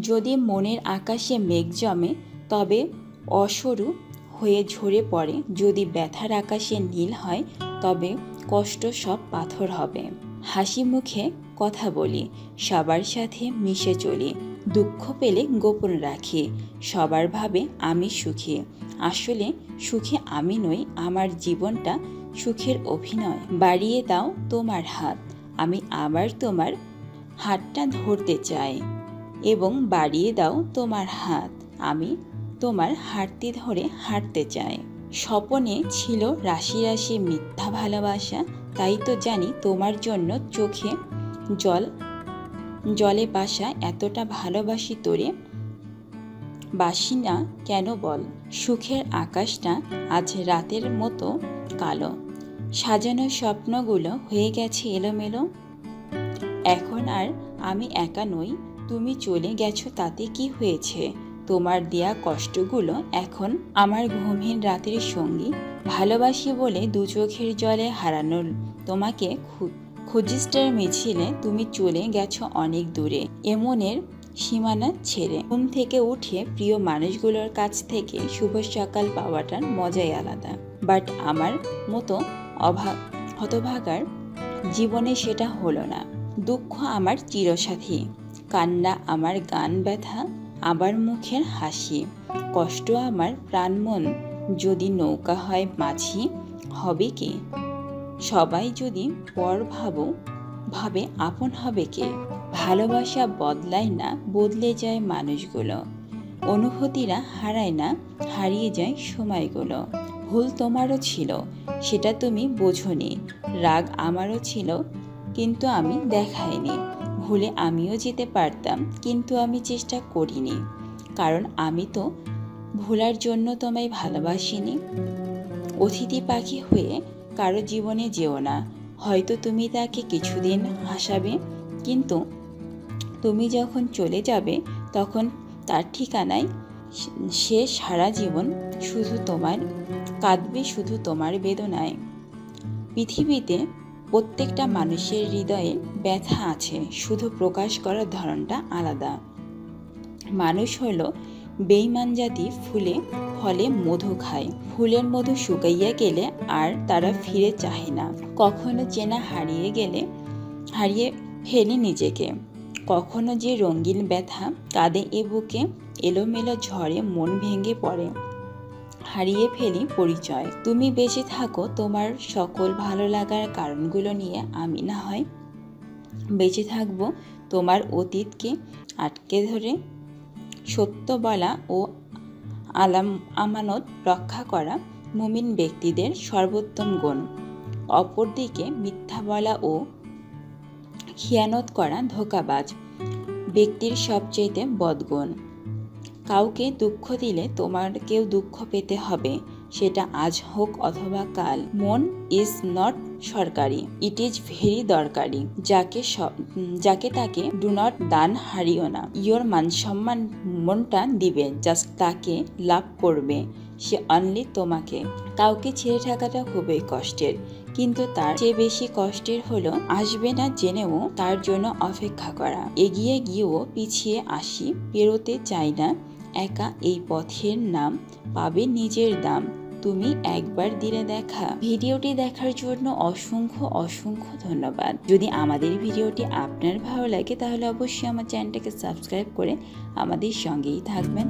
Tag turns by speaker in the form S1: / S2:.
S1: যদি মনের আকাশে মেঘ জমে তবে অসরু হয়ে ঝরে পড়ে, যদি ব্যথার আকাশে নীল হয় তবে কষ্ট সব পাথর হবে। হাসি মুখে কথা বলি, সবার সাথে মিশে চলি, দুঃখ পেলে গোপন রাখি, সবার ভাবে আমি সুখী। আসলে সুখী আমি নই, আমার জীবনটা সুখের অভিনয়। বাড়িয়ে দাও তোমার হাত, আমি আবার তোমার হাতটা ধরতে চাই, এবং বাড়িয়ে দাও তোমার হাত, আমি তোমার হাতটি ধরে হাঁটতে চাই। স্বপনে ছিল রাশি রাশি মিথ্যা ভালোবাসা, তাই তো জানি তোমার জন্য চোখে জলে বাসা। এতটা ভালোবাসি তোরে, বাসি না কেন বল? সুখের আকাশটা আজ রাতের মতো কালো, সাজানো স্বপ্নগুলো হয়ে গেছে এলোমেলো। এখন আর আমি একা নই, তুমি চলে গেছো তাতে কি হয়েছে? তোমার দেয়া কষ্টগুলো এখন আমার ঘুমহীন রাতের সঙ্গী। ভালোবাসি বলে দু চোখের জলে হারানোর তোমাকে খুঁজিস্টার মিছিলে তুমি চলে গেছো অনেক দূরে, এমনের সীমানা ছেড়ে। ঘুম থেকে উঠে প্রিয় মানুষগুলোর কাছ থেকে শুভ সকাল পাওয়াটার মজাই আলাদা। বাট আমার মতো হতভাগার জীবনে সেটা হলো না। দুঃখ আমার চিরসাথী, কান্না আমার গান ব্যথা, আবার মুখের হাসি। কষ্ট আমার প্রাণ মন, যদি নৌকা হয় মাঝি হবে কে? সবাই যদি পর ভাবে আপন হবে কে? ভালোবাসা বদলায় না, বদলে যায় মানুষগুলো। অনুভূতিরা হারায় না, হারিয়ে যায় সময়গুলো। ভুল তোমারও ছিল, সেটা তুমি বোঝোনি। রাগ আমারও ছিল, কিন্তু আমি দেখাইনি। ভুলে আমিও যেতে পারতাম, কিন্তু আমি চেষ্টা করিনি, কারণ আমি তো ভোলার জন্য তোমায় ভালোবাসিনি। অতিথি পাখি হয়ে কারো জীবনে যেও না, হয়তো তুমি তাকে কিছুদিন হাসাবে, কিন্তু তুমি যখন চলে যাবে তখন তার ঠিকানায় সে সারা জীবন শুধু তোমার কাঁদবে, শুধু তোমার বেদনায়। পৃথিবীতে প্রত্যেকটা মানুষের হৃদয়ে ব্যথা আছে, শুধু প্রকাশ করার ধরনটা আলাদা। মানুষ হলো বেঈমান জাতি, ফুলে ফলে মধু খায়, ফুলের মধু শুকাইয়া গেলে আর তারা ফিরে চাহে না। কখনো চেনা হারিয়ে ফেলি নিজেকে, কখনো যে রঙিন ব্যথা কাঁদে এ বুকে, এলোমেলো ঝড়ে মন ভেঙে পড়ে, হারিয়ে ফেলি পরিচয়। তুমি বেঁচে থাকো তোমার সকল ভালো লাগার কারণগুলো নিয়ে, আমি না হয় বেঁচে থাকবো তোমার অতীতকে আটকে ধরে। সত্য বলা ও আমানত রক্ষা করা মুমিন ব্যক্তিদের সর্বোত্তম গুণ। অপরদিকে মিথ্যা বলা ও খিয়ানত করা ধোঁকাবাজ ব্যক্তির সবচেয়ে বদগুণ। কাউকে দুঃখ দিলে তোমাকেও দুঃখ পেতে হবে, সেটা আজ হোক অথবা কাল। মন ইজ নট সরকারি, ইট ইজ ভেরি দরকারি। যাকে তাকে ডু নট দান হারিও না। ইয়োর মান সম্মান মনটা দিবে, জাস্ট তাকে লাভ করবে, সে অনলি তোমাকে। কাউকে ছেড়ে থাকাটা খুবই কষ্টের, কিন্তু তার চেয়ে বেশি কষ্টের হলো আসবে না জেনেও তার জন্য অপেক্ষা করা। এগিয়ে গিয়েও পিছিয়ে আসি, পেরোতে চাই না একা এই পথের নাম, পাবে নিজের দাম তুমি একবার দিলে দেখা। ভিডিওটি দেখার জন্য অসংখ্য ধন্যবাদ। যদি আমাদের ভিডিওটি আপনার ভালো লাগে তাহলে অবশ্যই আমার চ্যানেলটাকে সাবস্ক্রাইব করে আমাদের সঙ্গেই থাকবেন।